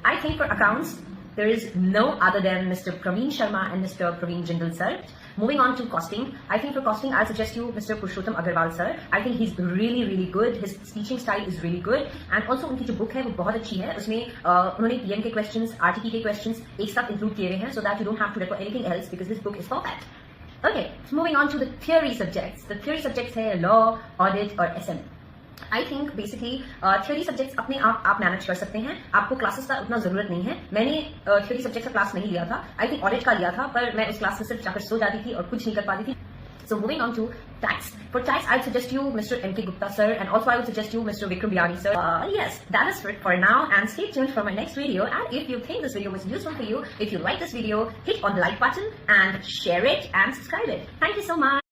I think for accounts, there is no other than Mr. Praveen Sharma and Mr. Praveen Jindal sir. Moving on to costing, I think for costing, I'll suggest you Mr. Purushottam Agarwal sir. I think he's really good. His teaching style is really good, and also उनकी जो book है वो बहुत अच्छी है. उसमें उन्होंने PM के questions, RTP के questions एक साथ include किए हुए हैं, so that you don't have to refer anything else because this book is for that. Okay, so moving on to the theory subjects. The theory subjects है law, audit और SM. I think basically theory subjects अपने आप manage कर सकते हैं. आपको classes का उतना जरूरत नहीं है. मैंने थ्योरी सब्जेक्ट का क्लास नहीं लिया था. आई थिंक ऑडिट का लिया था, पर मैं उस क्लास में सिर्फ जाकर सो जाती थी और कुछ नहीं कर पाती थी. So moving on to tax. For tax, I'd suggest you Mr. M.K. Gupta sir, and also I would suggest you Mr. Vikram Biani sir. Yes, that is it for now, and stay tuned for my next video. And if you think this video was useful for you, if you like this video, hit on the like button and share it and subscribe it. Thank you so much.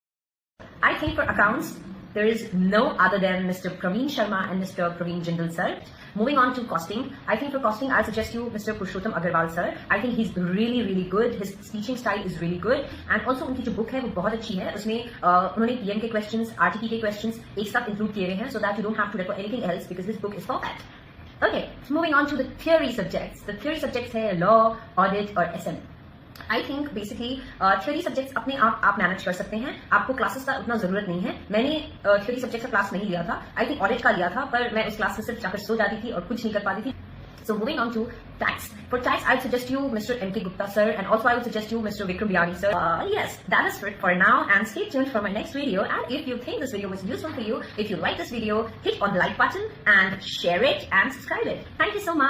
I think for accounts, there is no other than Mr. Praveen Sharma and Mr. Praveen Jindal sir. Moving on to costing, I think for costing, I'll suggest you Mr. Purushottam Agarwal sir. I think he's really good. His teaching style is really good, and also उनकी जो book है वो बहुत अच्छी है. उसमें उन्होंने PM के questions, RTP के questions एक साथ include किए हुए हैं, so that you don't have to refer anything else because this book is for that. Okay, so moving on to the theory subjects. The theory subjects है law, audit और SM. I think basically theory subjects अपने आप manage कर सकते हैं. आपको classes का उतना जरूरत नहीं है. मैंने थ्योरी सब्जेक्ट का क्लास नहीं लिया था. आई थिंक ऑडिट का लिया था, पर मैं उस क्लास में सिर्फ जाकर सो जाती थी और कुछ नहीं कर पाती थी. So moving on to tax. For tax, I'd suggest you Mr. M.K. Gupta sir, and also I would suggest you Mr. Vikram Biani sir. Yes, that is it for now, and stay tuned for my next video. And if you think this video was useful for you, if you like this video, hit on the like button and share it and subscribe it. Thank you so much.